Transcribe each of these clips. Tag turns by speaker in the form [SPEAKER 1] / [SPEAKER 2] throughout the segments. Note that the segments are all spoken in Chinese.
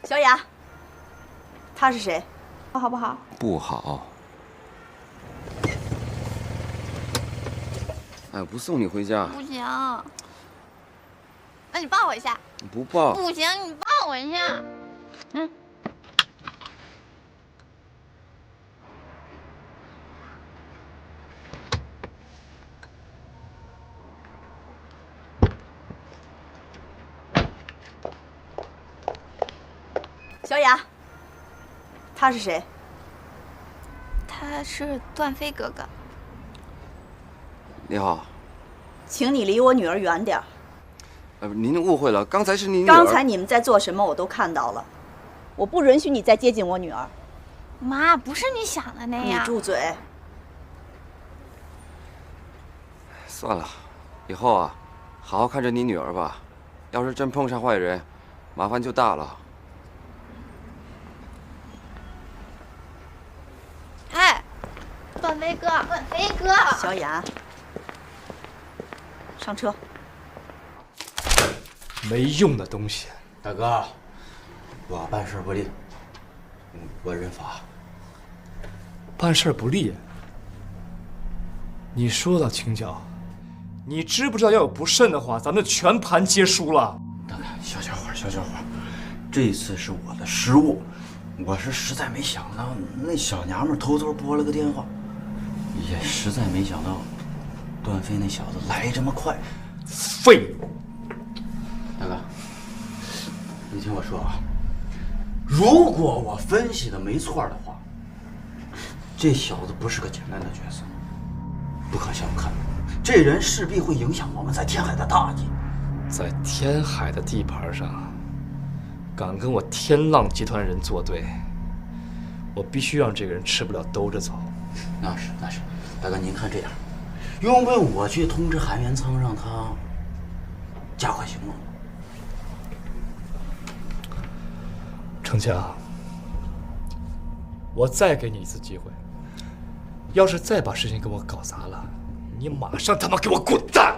[SPEAKER 1] 小雅，他是谁？
[SPEAKER 2] 好不好？
[SPEAKER 3] 不好。哎，不送你回家。
[SPEAKER 4] 不行，那你抱我一下。
[SPEAKER 3] 不抱。
[SPEAKER 4] 不行，你抱我一下。嗯。
[SPEAKER 1] 小雅，他是谁？
[SPEAKER 4] 他是段飞哥哥。
[SPEAKER 3] 你好，
[SPEAKER 1] 请你离我女儿远点儿。
[SPEAKER 3] 您误会了，刚才是你女儿。
[SPEAKER 1] 刚才你们在做什么，我都看到了。我不允许你再接近我女儿。
[SPEAKER 4] 妈，不是你想的那样。
[SPEAKER 1] 你住嘴！
[SPEAKER 3] 算了，以后啊，好好看着你女儿吧。要是真碰上坏人，麻烦就大了。
[SPEAKER 4] 哎，段飞哥，段飞哥，
[SPEAKER 1] 小雅，上车。
[SPEAKER 5] 没用的东西。
[SPEAKER 6] 大哥，我办事不力，我认罚。
[SPEAKER 5] 办事不力？你说的轻巧，你知不知道要有不慎的话，咱们全盘皆输了。
[SPEAKER 6] 大哥，小伙，这一次是我的失误，我是实在没想到那小娘们偷偷拨了个电话，也实在没想到段飞那小子来这么快。
[SPEAKER 5] 废物！
[SPEAKER 6] 大哥，你听我说啊，如果我分析的没错的话，这小子不是个简单的角色，不可小看。这人势必会影响我们在天海的大业。
[SPEAKER 5] 在天海的地盘上，敢跟我天浪集团人作对，我必须让这个人吃不了兜着走。
[SPEAKER 6] 那是，大哥，您看这样，用不用我去通知韩元仓，让他加快行动？
[SPEAKER 5] 程强，我再给你一次机会，要是再把事情给我搞砸了，你马上他妈给我滚蛋！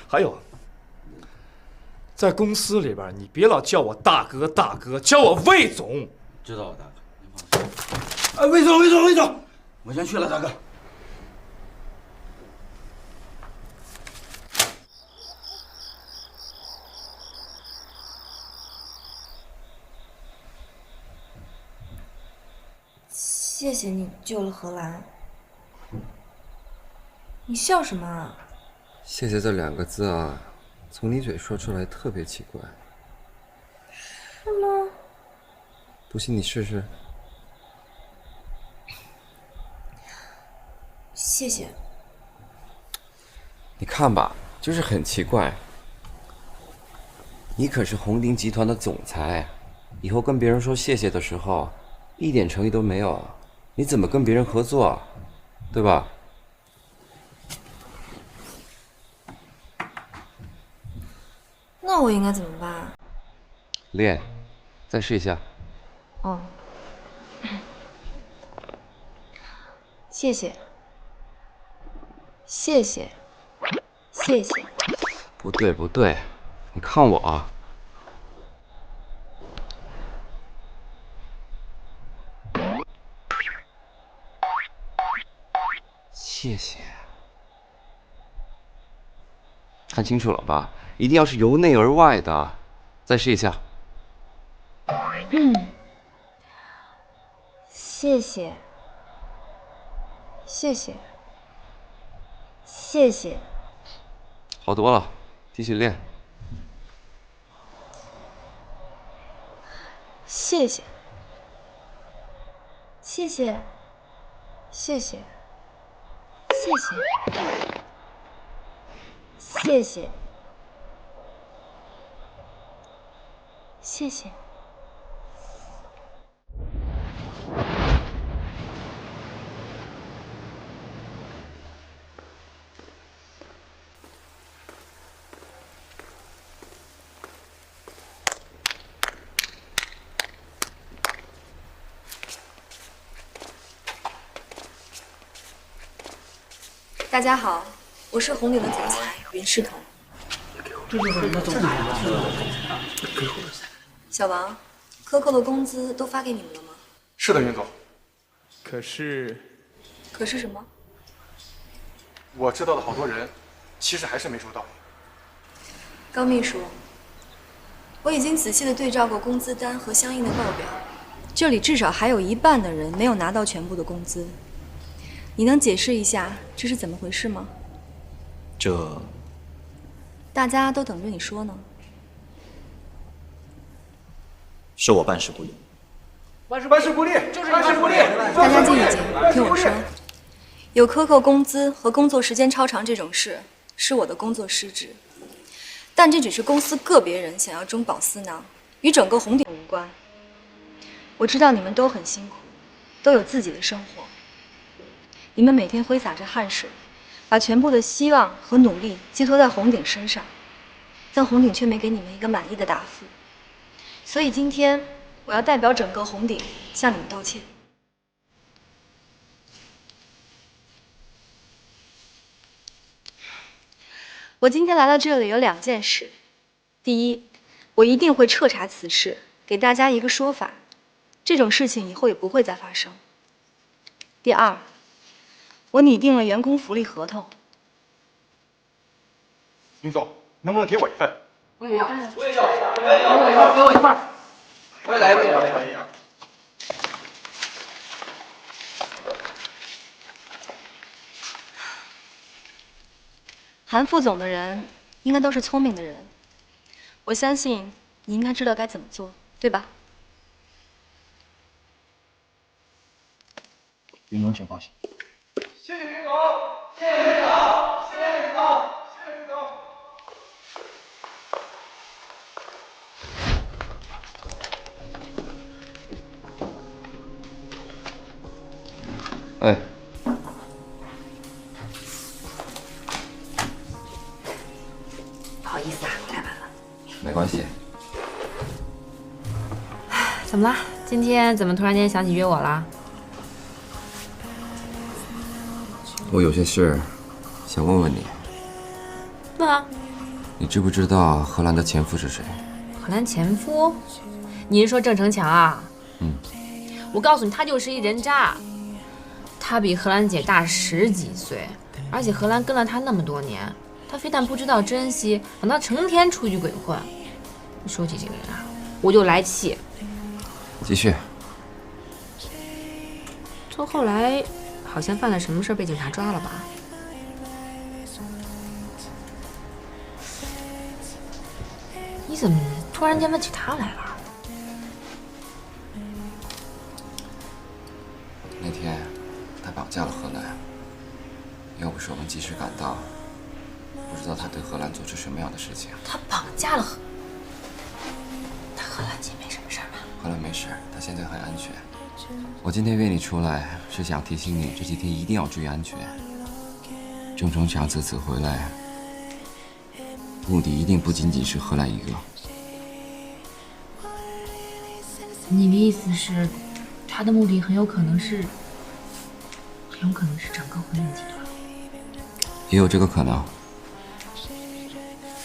[SPEAKER 5] 还有，在公司里边，你别老叫我大哥，叫我魏总。
[SPEAKER 6] 知道了，大哥，您放心。哎，魏总，我先去了，大哥。
[SPEAKER 2] 谢谢你救了荷兰。你笑什么啊？
[SPEAKER 3] 谢谢这2个字啊，从你嘴说出来特别奇怪。
[SPEAKER 2] 是吗？
[SPEAKER 3] 不信你试试。
[SPEAKER 2] 谢谢。
[SPEAKER 3] 你看吧，就是很奇怪。你可是红鼎集团的总裁，以后跟别人说谢谢的时候，一点诚意都没有，你怎么跟别人合作，对吧？
[SPEAKER 2] 那我应该怎么办？
[SPEAKER 3] 练，再试一下。
[SPEAKER 2] 哦，谢谢，谢谢，谢谢。
[SPEAKER 3] 不对，你看我啊。谢谢。看清楚了吧？一定要是由内而外的。再试一下。
[SPEAKER 2] 谢谢，谢谢，谢谢。
[SPEAKER 3] 好多了，继续练。
[SPEAKER 2] 谢谢，谢谢，谢谢，谢谢，谢谢，谢谢。大家好，我是红鼎的总裁云世彤。小王，COCO 的工资都发给你们了吗？
[SPEAKER 7] 是的，云总。可是
[SPEAKER 2] 什么？
[SPEAKER 7] 我知道的好多人，其实还是没收到。
[SPEAKER 2] 高秘书，我已经仔细的对照过工资单和相应的报表，这里至少还有一半的人没有拿到全部的工资。你能解释一下这是怎么回事吗？
[SPEAKER 8] 这
[SPEAKER 2] 大家都等着你说呢。
[SPEAKER 8] 是我办事不力。
[SPEAKER 7] 办事不力，就是办事不力。
[SPEAKER 2] 大家静一静，听我说。有克工资和工作时间超长这种事，是我的工作失职。但这只是公司个别人想要中饱私囊，与整个红鼎无关。我知道你们都很辛苦，都有自己的生活。你们每天挥洒着汗水，把全部的希望和努力寄托在红鼎身上，但红鼎却没给你们一个满意的答复。所以今天我要代表整个红鼎向你们道歉。我今天来到这里有2件事。第一，我一定会彻查此事，给大家一个说法，这种事情以后也不会再发生。第二，我拟定了员工福利合同。
[SPEAKER 7] 云总，能不能给我一份？
[SPEAKER 5] 我也要，给我一份。我也来一份。
[SPEAKER 2] 韩副总的人应该都是聪明的人，我相信你应该知道该怎么做，对吧？
[SPEAKER 8] 云总，请放心。
[SPEAKER 7] 谢谢云总，谢谢云总，谢谢云总，谢谢云总。
[SPEAKER 3] 哎，
[SPEAKER 9] 不好意思啊，来晚了。
[SPEAKER 3] 没关系。
[SPEAKER 9] 怎么了？今天怎么突然间想起约我了？
[SPEAKER 3] 我有些事想问问你。
[SPEAKER 9] 问啊。
[SPEAKER 3] 你知不知道荷兰的前夫是谁？
[SPEAKER 9] 荷兰前夫？你是说郑成强啊？
[SPEAKER 3] 嗯。
[SPEAKER 9] 我告诉你，他就是一人渣。他比荷兰姐大10几岁，而且荷兰跟了他那么多年，他非但不知道珍惜，反倒成天出去鬼混。说起这个人啊，我就来气。
[SPEAKER 3] 继续。
[SPEAKER 9] 就后来好像犯了什么事被警察抓了吧？你怎么突然间问起他来了？
[SPEAKER 3] 那天他绑架了荷兰，要不是我们及时赶到，不知道他对荷兰做出什么样的事情。
[SPEAKER 9] 他绑架了荷兰姐没什么事吧？
[SPEAKER 3] 荷兰没事，他现在很安全。我今天约你出来，是想提醒你这几天一定要注意安全。郑成强这次回来，目的一定不仅仅是荷兰一个。
[SPEAKER 9] 你的意思是，他的目的很有可能是整个婚姻集团？
[SPEAKER 3] 也有这个可能。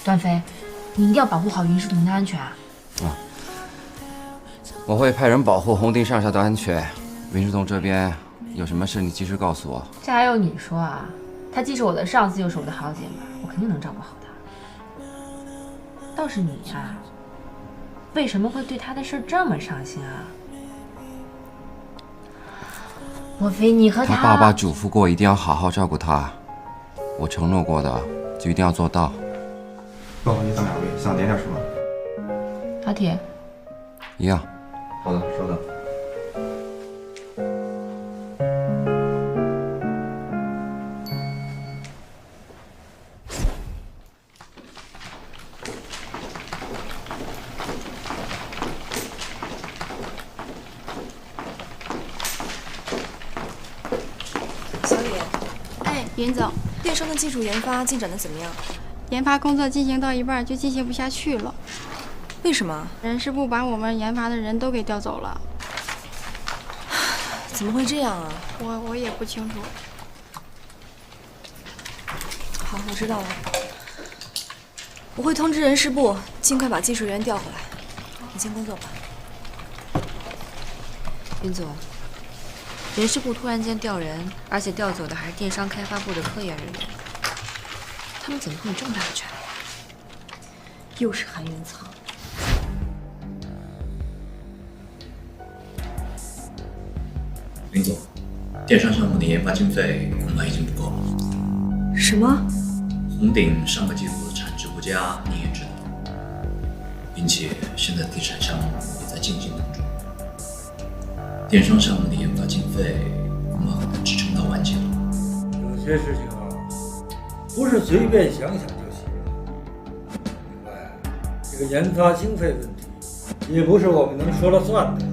[SPEAKER 9] 段飞，你一定要保护好云世彤的安全啊！
[SPEAKER 3] 我会派人保护红丁上校的安全。云世彤这边有什么事，你及时告诉我。
[SPEAKER 9] 这还用你说啊？他既是我的上司，又是我的好姐妹，我肯定能照顾好他。倒是你呀，为什么会对他的事这么上心啊？莫非你和
[SPEAKER 3] 他爸爸嘱咐过，一定要好好照顾他。我承诺过的，就一定要做到。
[SPEAKER 10] 不好意思，2位，想点点什么？
[SPEAKER 9] 老铁，
[SPEAKER 3] 一样。
[SPEAKER 10] 好的，稍等。
[SPEAKER 2] 小李，
[SPEAKER 11] 哎，云总，
[SPEAKER 2] 电声的技术研发进展的怎么样？
[SPEAKER 11] 研发工作进行到一半就进行不下去了。
[SPEAKER 2] 为什么？
[SPEAKER 11] 人事部把我们研发的人都给调走了。
[SPEAKER 2] 怎么会这样啊？
[SPEAKER 11] 我也不清楚。
[SPEAKER 2] 好，我知道了。我会通知人事部，尽快把技术员调回来。你先工作吧。
[SPEAKER 9] 云总，人事部突然间调人，而且调走的还是电商开发部的科研人员，他们怎么会有这么大的权力？
[SPEAKER 2] 又是韩元仓。
[SPEAKER 8] 林总，电商项目的研发经费恐怕已经不够了。
[SPEAKER 2] 什么？
[SPEAKER 8] 红鼎上个季度的产值不佳，你也知道，并且现在地产项目也在进行当中。电商项目的研发经费恐怕很难支撑到完结了。
[SPEAKER 12] 有些事情啊，不是随便想想就行。另外，这个研发经费问题，也不是我们能说了算的。